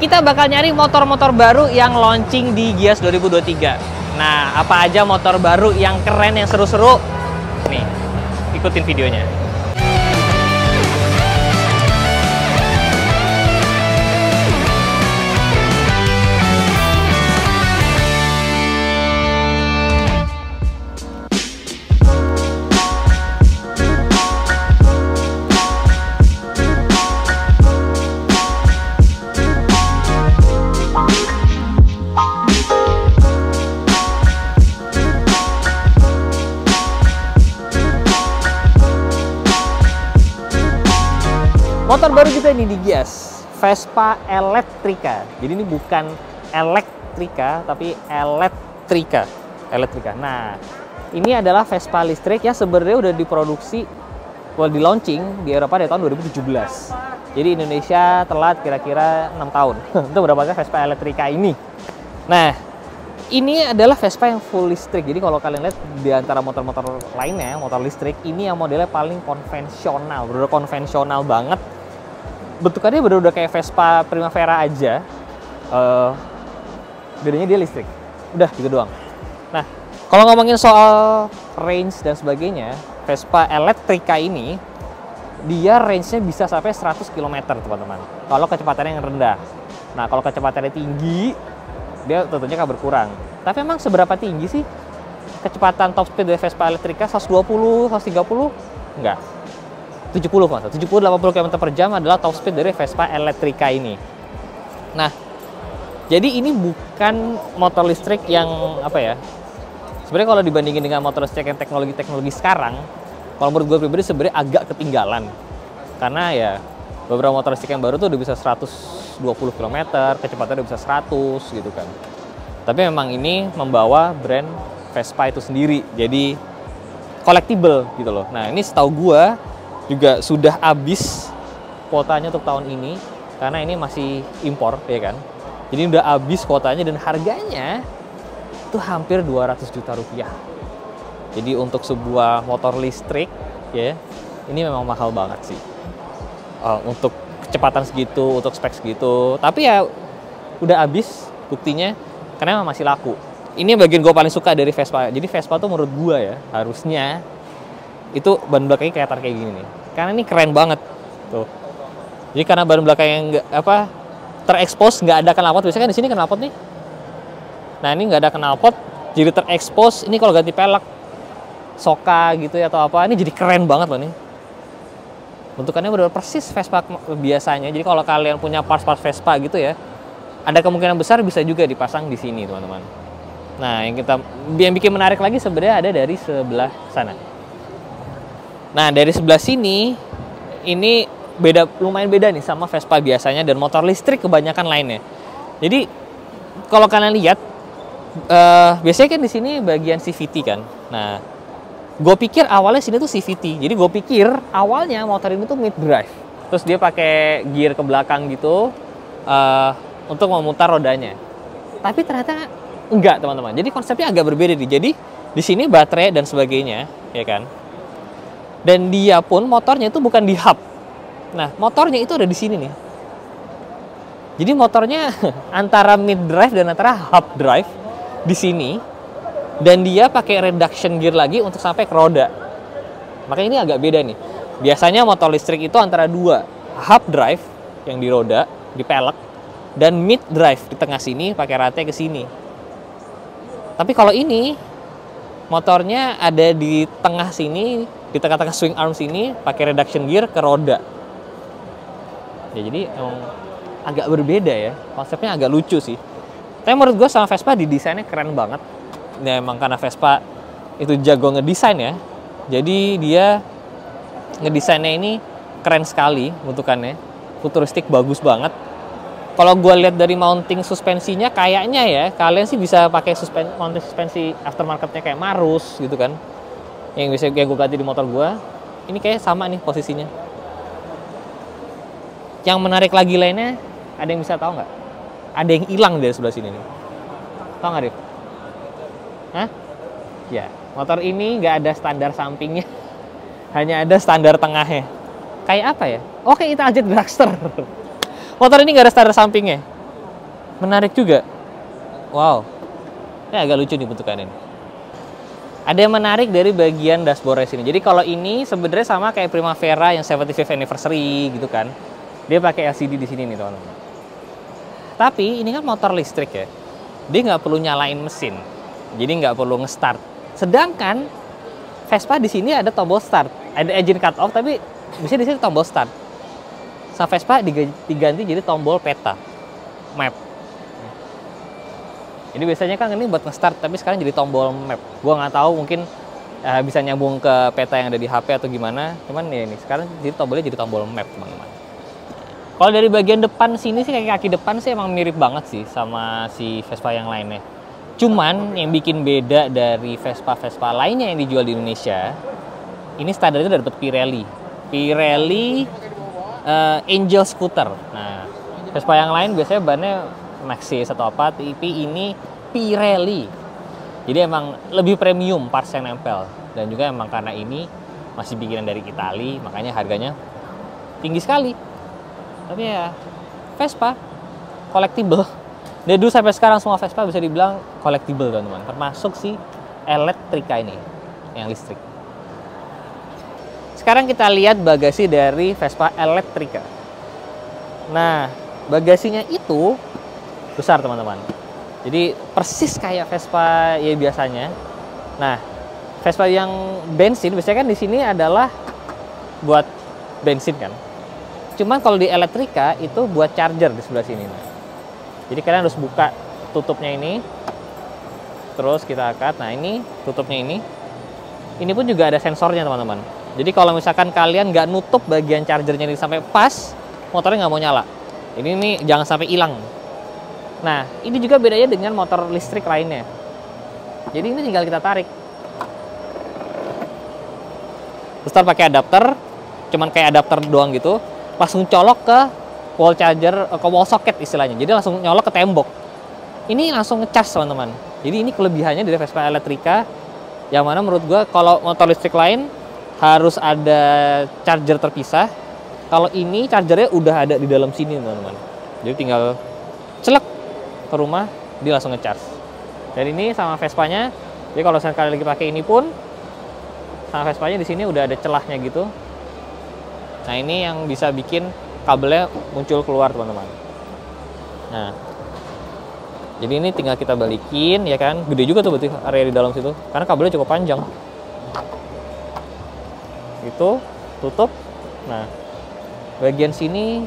kita bakal nyari motor-motor baru yang launching di Gias 2023. Nah, apa aja motor baru yang keren, yang seru-seru? Nih, ikutin videonya. Motor baru kita ini di Gias, Vespa Elettrica. Jadi ini bukan elektrika, tapi Elettrica. Nah, ini adalah Vespa listrik ya, sebenarnya udah diproduksi, di launching di Eropa di tahun 2017. Jadi Indonesia telat kira-kira 6 tahun untuk mendapatkan Vespa Elettrica ini. Nah, ini adalah Vespa yang full listrik. Jadi kalau kalian lihat di antara motor-motor lainnya, motor listrik, ini yang modelnya paling konvensional, bener-bener konvensional banget. Bentukannya bener-bener kayak Vespa Primavera aja. Bedanya dia listrik. Udah gitu doang. Nah, kalau ngomongin soal range dan sebagainya, Vespa Elettrica ini dia range-nya bisa sampai 100 km, teman-teman. Kalau kecepatannya yang rendah. Nah, kalau kecepatannya tinggi, dia tentunya akan berkurang. Tapi emang seberapa tinggi sih kecepatan top speed dari Vespa Elettrica? 120, 130? Enggak. 70-80 km per jam adalah top speed dari Vespa Elettrica ini. Nah, jadi ini bukan motor listrik yang apa ya? Sebenarnya kalau dibandingin dengan motor listrik yang teknologi sekarang, kalau menurut gue pribadi sebenarnya agak ketinggalan. Karena ya beberapa motor listrik yang baru tuh udah bisa 120 km, kecepatannya udah bisa 100 gitu kan. Tapi memang ini membawa brand Vespa itu sendiri, jadi collectible gitu loh. Nah, ini setahu gue juga sudah habis kuotanya untuk tahun ini, karena ini masih impor ya kan. Jadi udah habis kuotanya dan harganya itu hampir 200 juta rupiah. Jadi untuk sebuah motor listrik ya, ini memang mahal banget sih. Untuk kecepatan segitu, untuk spek segitu. Tapi ya udah habis buktinya, karena memang masih laku. Ini bagian gue paling suka dari Vespa. Jadi Vespa tuh menurut gue ya, harusnya itu ban belakangnya kelihatan kayak gini nih. Karena ini keren banget tuh. Jadi karena ban belakang yang terekspos, nggak ada knalpot. Biasanya kan di sini knalpot nih. Nah, ini nggak ada knalpot, jadi terekspos. Ini kalau ganti pelek soka gitu ya atau apa, ini jadi keren banget loh nih. Bentukannya benar persis Vespa biasanya. Jadi kalau kalian punya parts-parts Vespa gitu ya, ada kemungkinan besar bisa juga dipasang di sini, teman-teman. Nah, yang bikin menarik lagi sebenarnya ada dari sebelah sana. Nah, dari sebelah sini ini lumayan beda nih sama Vespa biasanya dan motor listrik kebanyakan lainnya. Jadi kalau kalian lihat, biasanya kan di sini bagian CVT kan. Nah, gue pikir awalnya sini tuh CVT. Jadi gue pikir awalnya motor ini tuh mid drive. Terus dia pakai gear ke belakang gitu untuk memutar rodanya. Tapi ternyata enggak, teman-teman. Jadi konsepnya agak berbeda nih. Jadi di sini baterai dan sebagainya, ya kan. Dan dia pun motornya itu bukan di hub. Nah, motornya itu ada di sini nih. Jadi motornya antara mid drive dan antara hub drive di sini. Dan dia pakai reduction gear lagi untuk sampai ke roda. Makanya ini agak beda nih. Biasanya motor listrik itu antara dua, hub drive yang di roda, di pelek, dan mid drive di tengah sini pakai rantai ke sini. Tapi kalau ini motornya ada di tengah sini, di tengah-tengah swing arm sini pakai reduction gear ke roda. Ya, jadi emang agak berbeda ya. Konsepnya agak lucu sih. Tapi menurut gue sama Vespa didesainnya keren banget. Ya emang karena Vespa itu jago ngedesain ya. Jadi dia ngedesainnya ini keren sekali bentukannya. Futuristik bagus banget. Kalau gue lihat dari mounting suspensinya kayaknya ya, kalian sih bisa pakai mounting suspensi aftermarketnya kayak Marus gitu kan. Yang gue ganti di motor gue. Ini kayak sama nih posisinya. Yang menarik lagi lainnya, ada yang bisa tahu nggak? Ada yang hilang dari sebelah sini nih. Tahu nggak, Rif? Hah? Ya, motor ini nggak ada standar sampingnya. Hanya ada standar tengahnya. Kayak apa ya? Oke, kita Jet Dragster. Motor ini nggak ada standar sampingnya. Menarik juga. Wow. Ini agak lucu nih bentukannya. Ada yang menarik dari bagian dashboardnya sini. Jadi kalau ini sebenarnya sama kayak Primavera yang 75th anniversary gitu kan. Dia pakai LCD di sini nih teman-teman. Tapi ini kan motor listrik ya. Dia nggak perlu nyalain mesin. Jadi nggak perlu nge-start. Sedangkan Vespa di sini ada tombol start. Ada engine cut off tapi bisa di sini tombol start. Sama Vespa diganti jadi tombol peta. Map. Jadi biasanya kan ini buat nge-start, tapi sekarang jadi tombol map. Gua nggak tahu, mungkin bisa nyambung ke peta yang ada di HP atau gimana. Cuman ya ini sekarang jadi tombolnya jadi tombol map, teman-teman. Kalau dari bagian depan sini sih, kayak kaki depan sih emang mirip banget sih sama si Vespa yang lainnya. Cuman yang bikin beda dari Vespa-Vespa lainnya yang dijual di Indonesia, ini standar itu dapat Pirelli. Pirelli Angel Scooter. Nah, Vespa yang lain biasanya bannya Maxxis atau apa, tapi ini Pirelli. Jadi emang lebih premium parts yang nempel. Dan juga emang karena ini masih bikinan dari Itali, makanya harganya tinggi sekali. Tapi ya Vespa collectible. Dari dulu sampai sekarang semua Vespa bisa dibilang collectible teman-teman. Termasuk si Elettrica ini yang listrik. Sekarang kita lihat bagasi dari Vespa Elettrica. Nah, bagasinya itu besar teman-teman. Jadi persis kayak Vespa ya biasanya. Nah, Vespa yang bensin biasanya kan di sini adalah buat bensin kan. Cuman kalau di Elettrica itu buat charger di sebelah sini. Jadi kalian harus buka tutupnya ini. Terus kita angkat. Nah, ini tutupnya ini. Ini pun juga ada sensornya teman-teman. Jadi kalau misalkan kalian nggak nutup bagian chargernya ini sampai pas, motornya nggak mau nyala. Ini jangan sampai hilang. Nah, ini juga bedanya dengan motor listrik lainnya. Jadi ini tinggal kita tarik. Terus pakai adapter, cuman kayak adapter doang gitu, langsung colok ke wall charger, ke wall socket istilahnya. Jadi langsung nyolok ke tembok. Ini langsung ngecas teman-teman. Jadi ini kelebihannya dari Vespa Elettrica, yang mana menurut gua kalau motor listrik lain harus ada charger terpisah. Kalau ini chargernya udah ada di dalam sini teman-teman. Jadi tinggal celek ke rumah, dia langsung ngecas. Dan ini sama Vespanya, jadi kalau kalian lagi pakai ini pun sama Vespanya di sini udah ada celahnya gitu. Nah, ini yang bisa bikin kabelnya muncul keluar teman-teman. Nah, jadi ini tinggal kita balikin ya kan. Gede juga tuh berarti area di dalam situ, karena kabelnya cukup panjang. Itu tutup. Nah, bagian sini.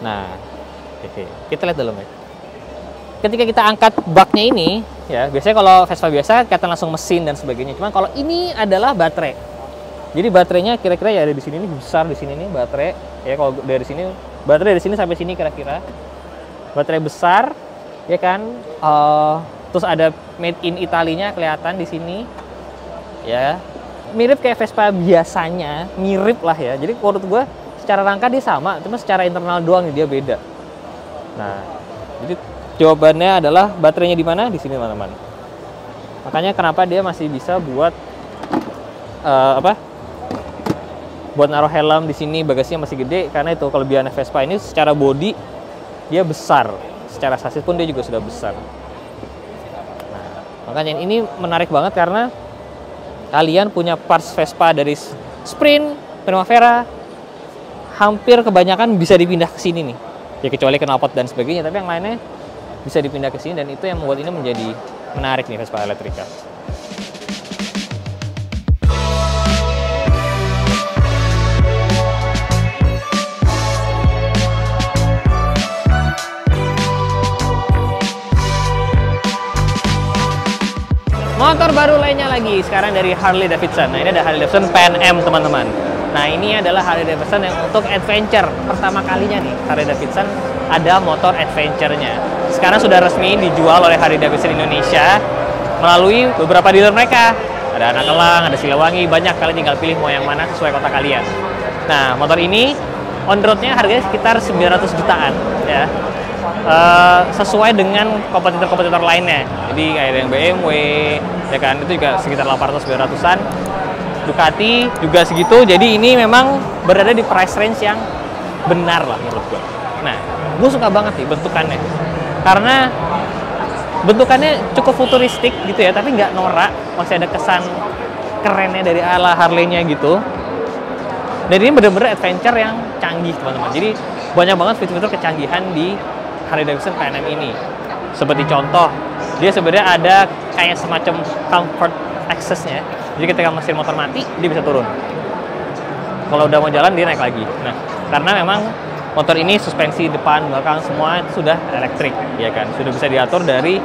Nah, oke, kita lihat dalamnya. Ketika kita angkat baknya ini, ya biasanya kalau Vespa biasa kelihatan langsung mesin dan sebagainya. Cuman kalau ini adalah baterai. Jadi baterainya kira-kira ya ada di sini nih, besar di sini nih baterai. Ya kalau dari sini, baterai dari sini sampai sini kira-kira. Baterai besar, ya kan. Terus ada made in Italy-nya kelihatan di sini. Ya, mirip kayak Vespa biasanya, mirip lah ya. Jadi menurut gue secara rangka dia sama, cuma secara internal doang dia beda. Nah, jadi jawabannya adalah baterainya di mana? Di sini teman-teman. Makanya kenapa dia masih bisa buat buat naruh helm di sini, bagasinya masih gede, karena itu kelebihan Vespa ini secara body dia besar, secara sasis pun dia juga sudah besar. Nah, makanya ini menarik banget karena kalian punya parts Vespa dari Sprint, Primavera, hampir kebanyakan bisa dipindah ke sini nih. Ya kecuali knalpot dan sebagainya, tapi yang lainnya bisa dipindah ke sini dan itu yang membuat ini menjadi menarik nih Vespa Elettrica. Motor baru lainnya lagi sekarang dari Harley Davidson. Nah, ini ada Harley Davidson Pan Am teman-teman. Nah, ini adalah Harley Davidson yang untuk adventure. Pertama kalinya nih, Harley Davidson ada motor adventure-nya. Sekarang sudah resmi dijual oleh Harley Davidson Indonesia melalui beberapa dealer mereka. Ada Anak Elang, ada Siliwangi, banyak. Kalian tinggal pilih mau yang mana sesuai kota kalian. Nah, motor ini on road-nya harganya sekitar 900 jutaan ya. Sesuai dengan kompetitor-kompetitor lainnya. Jadi kayak yang BMW, ya kan, itu juga sekitar 800-900-an. Ducati juga segitu, jadi ini memang berada di price range yang benar lah menurut gue. Nah, gue suka banget nih bentukannya, karena bentukannya cukup futuristik gitu ya, tapi nggak norak, masih ada kesan kerennya dari ala Harley-nya gitu. Dan ini bener-bener adventure yang canggih teman-teman. Jadi banyak banget fitur-fitur kecanggihan di Harley Davidson Pan Am ini. Seperti contoh, dia sebenarnya ada kayak semacam comfort access-nya. Jadi ketika mesin motor mati, dia bisa turun. Kalau udah mau jalan, dia naik lagi. Nah, karena memang motor ini suspensi depan, belakang semua itu sudah elektrik, ya kan? Sudah bisa diatur dari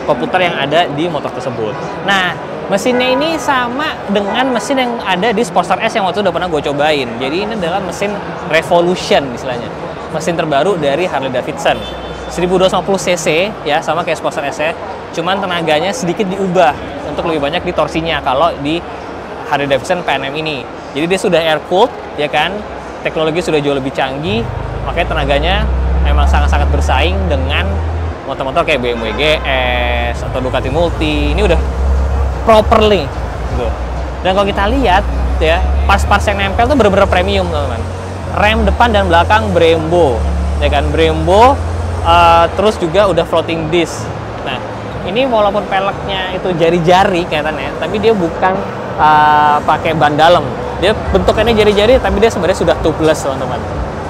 komputer yang ada di motor tersebut. Nah, mesinnya ini sama dengan mesin yang ada di Sportster S yang waktu itu udah pernah gue cobain. Jadi ini adalah mesin Revolution istilahnya. Mesin terbaru dari Harley Davidson. 1250 cc ya, sama kayak Sportster S ya. Cuman tenaganya sedikit diubah untuk lebih banyak di torsinya kalau di Harley Davidson Pan Am ini. Jadi dia sudah air cooled, ya kan? Teknologi sudah jauh lebih canggih, makanya tenaganya memang sangat-sangat bersaing dengan motor-motor kayak BMW GS atau Ducati Multi. Ini udah properly gitu. Dan kalau kita lihat ya, parts-parts yang nempel tuh bener-bener premium teman-teman. Rem depan dan belakang Brembo, ya kan? Brembo, terus juga udah floating disc. Nah, ini walaupun peleknya itu jari-jari kelihatannya, tapi dia bukan pakai ban dalam. Dia bentukannya jari-jari, tapi dia sebenarnya sudah tubeless teman-teman.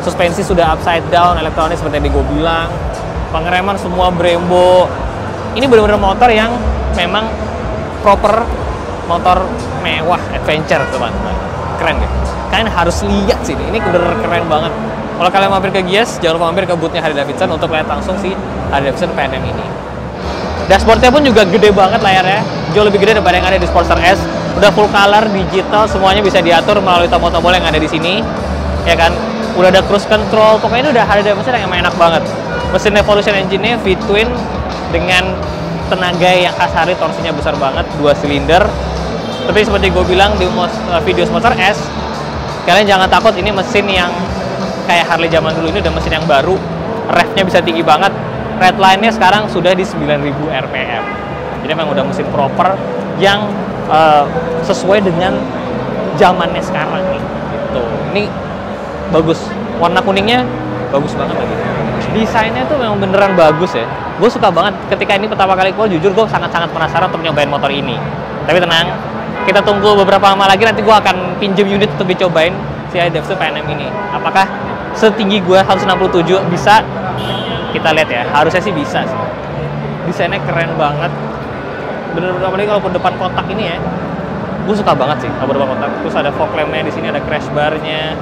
Suspensi sudah upside down, elektronik seperti yang gue bilang. Pengereman semua Brembo. Ini benar-benar motor yang memang proper motor mewah adventure teman-teman. Keren deh. Kalian harus lihat sih, ini benar-benar keren banget. Kalau kalian mampir ke Gias, jangan lupa mampir ke boothnya Harley Davidson untuk lihat langsung si Harley Davidson Pan Am ini. Dashboardnya pun juga gede banget layarnya, jauh lebih gede daripada yang ada di Sportster S. Udah full color, digital, semuanya bisa diatur melalui tombol-tombol yang ada di sini, ya kan? Udah ada cruise control, pokoknya ini udah Harley Davidson yang emang enak banget. Mesin Revolution engine-nya V-twin dengan tenaga yang khas Harley, torsinya besar banget, 2 silinder. Tapi seperti gue bilang di video Sportster S, kalian jangan takut, ini mesin yang kayak Harley zaman dulu, ini udah mesin yang baru, revnya bisa tinggi banget. Redline-nya sekarang sudah di 9000 rpm. Jadi memang udah mesin proper yang sesuai dengan zamannya sekarang nih. Gitu. Ini bagus. Warna kuningnya bagus banget lagi. Desainnya tuh memang beneran bagus ya. Gue suka banget ketika ini pertama kali keluar, jujur gue sangat-sangat penasaran untuk nyobain motor ini. Tapi tenang, kita tunggu beberapa lama lagi, nanti gue akan pinjem unit untuk dicobain si Harley Davidson Pan Am ini. Apakah setinggi gue 167 bisa? Kita lihat ya, harusnya sih bisa sih. Desainnya keren banget. Bener-bener apalagi kalaupun depan kotak ini ya, gue suka banget sih kalau depan kotak. Terus ada fog lamp-nya di sini, ada crash bar-nya.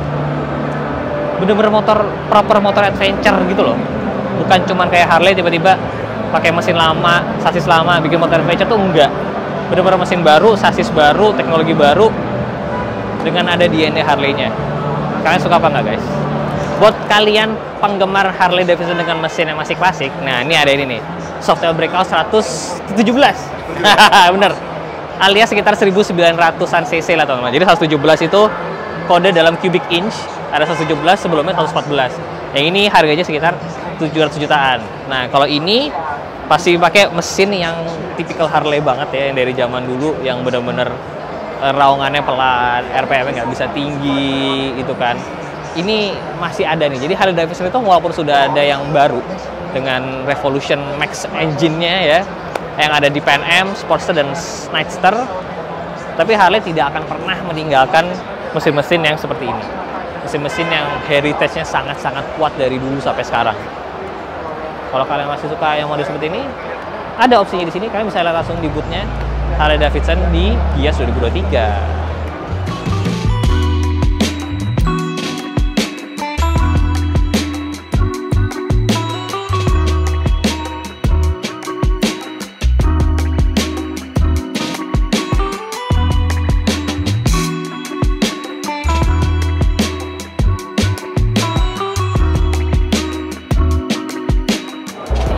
Bener-bener proper motor adventure gitu loh. Bukan cuman kayak Harley tiba-tiba pakai mesin lama, sasis lama, bikin motor adventure tuh enggak. Bener-bener mesin baru, sasis baru, teknologi baru, dengan ada DNA Harley-nya. Kalian suka apa nggak guys? Buat kalian penggemar Harley Davidson dengan mesin yang masih klasik, nah ini ada ini nih, Softail Breakout 117. Bener, alias sekitar 1900-an cc lah teman-teman. Jadi 117 itu kode dalam cubic inch, ada 117, sebelumnya 114. Yang ini harganya sekitar 700 jutaan. Nah kalau ini pasti pakai mesin yang tipikal Harley banget ya, yang dari zaman dulu, yang bener-bener raungannya pelan, RPM-nya nggak bisa tinggi gitu kan. Ini masih ada nih. Jadi Harley Davidson itu walaupun sudah ada yang baru dengan Revolution Max engine-nya ya, yang ada di Pan Am, Sportster dan Nightster, tapi Harley tidak akan pernah meninggalkan mesin-mesin yang seperti ini. Mesin-mesin yang heritage-nya sangat-sangat kuat dari dulu sampai sekarang. Kalau kalian masih suka yang model seperti ini, ada opsinya di sini. Kalian bisa lihat langsung di booth-nya Harley Davidson di Gias 2023.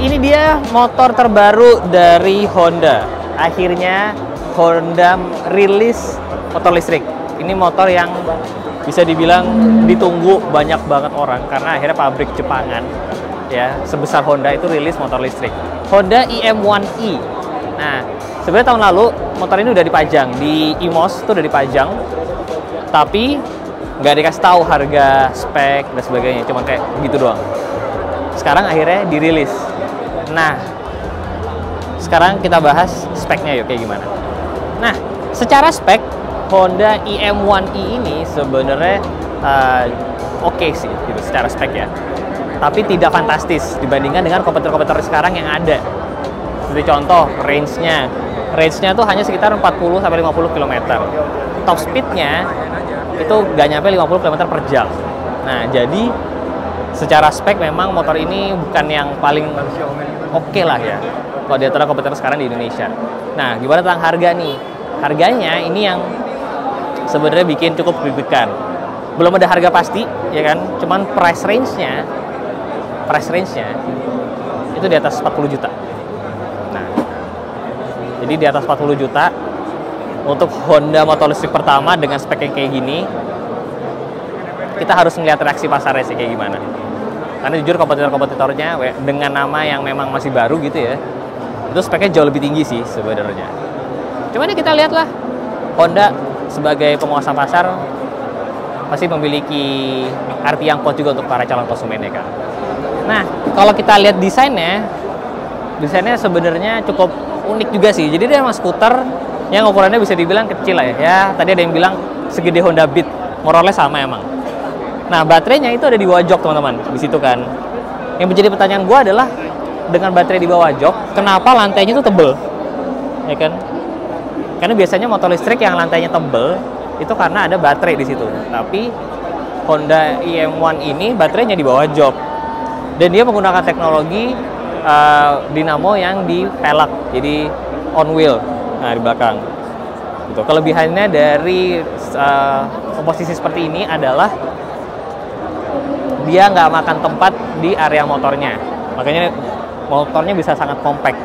Ini dia motor terbaru dari Honda. Akhirnya Honda rilis motor listrik. Ini motor yang bisa dibilang ditunggu banyak banget orang karena akhirnya pabrik Jepangan ya sebesar Honda itu rilis motor listrik. Honda IM1i. Nah, sebenarnya tahun lalu motor ini udah dipajang di IMOS, itu udah dipajang. Tapi nggak dikasih tahu harga, spek dan sebagainya, cuma kayak gitu doang. sekarang akhirnya dirilis. Nah, sekarang kita bahas speknya yuk kayak gimana. Nah, secara spek Honda IM1i ini sebenarnya oke sih gitu secara spek ya. Tapi tidak fantastis dibandingkan dengan kompetitor-kompetitor sekarang yang ada. Seperti contoh range-nya. Range-nya tuh hanya sekitar 40 sampai 50 km. Top speed-nya itu nggak nyampe 50 km per jam. Nah, jadi secara spek memang motor ini bukan yang paling oke lah ya kalau di antara kompetitor sekarang di Indonesia. Nah, gimana tentang harga nih? Harganya ini yang sebenarnya bikin cukup deg-degan. Belum ada harga pasti, ya kan? Cuman price range-nya itu di atas 40 juta. Nah, jadi di atas 40 juta untuk Honda motor listrik pertama dengan spek yang kayak gini, kita harus melihat reaksi pasarnya sih kayak gimana. Karena jujur kompetitor-kompetitornya dengan nama yang memang masih baru gitu ya, itu speknya jauh lebih tinggi sih sebenarnya. Cuman ya kita lihatlah, Honda sebagai penguasa pasar pasti memiliki arti yang kuat juga untuk para calon konsumennya kan. Nah, kalau kita lihat desainnya sebenarnya cukup unik juga sih. Jadi dia emang skuter yang ukurannya bisa dibilang kecil lah ya. Ya, tadi ada yang bilang segede Honda Beat, more or less sama emang. Nah, baterainya itu ada di bawah jok teman-teman, di situ kan. Yang menjadi pertanyaan gue adalah dengan baterai di bawah jok, kenapa lantainya itu tebel, ya kan? Karena biasanya motor listrik yang lantainya tebel itu karena ada baterai di situ. Tapi Honda IM1 ini baterainya di bawah jok, dan dia menggunakan teknologi dinamo yang di velg, jadi on wheel, nah di belakang. Gitu. Kelebihannya dari komposisi seperti ini adalah dia nggak makan tempat di area motornya, makanya motornya bisa sangat compact.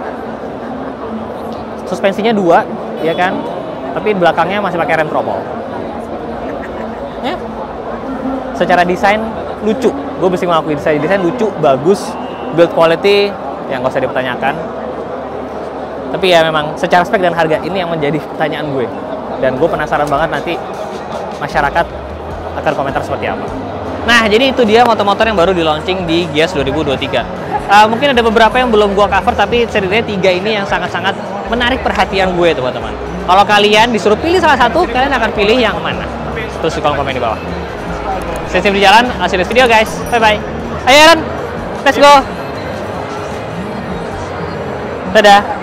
Suspensinya 2, ya kan, tapi belakangnya masih pakai rem tromol. Ya. Secara desain lucu, gue mesti mengakui desain lucu, bagus, build quality yang nggak usah dipertanyakan. Tapi ya memang secara spek dan harga ini yang menjadi pertanyaan gue, dan gue penasaran banget nanti masyarakat akan komentar seperti apa. Nah, jadi itu dia motor-motor yang baru di launching di Gias 2023. Mungkin ada beberapa yang belum gue cover, tapi setidaknya 3 ini yang sangat-sangat menarik perhatian gue, teman-teman. Kalau kalian disuruh pilih salah satu, kalian akan pilih yang mana? Terus di kolom komen di bawah. Stay di jalan, I'll see you next video guys. Bye-bye. Ayo Aaron, let's go. Dadah.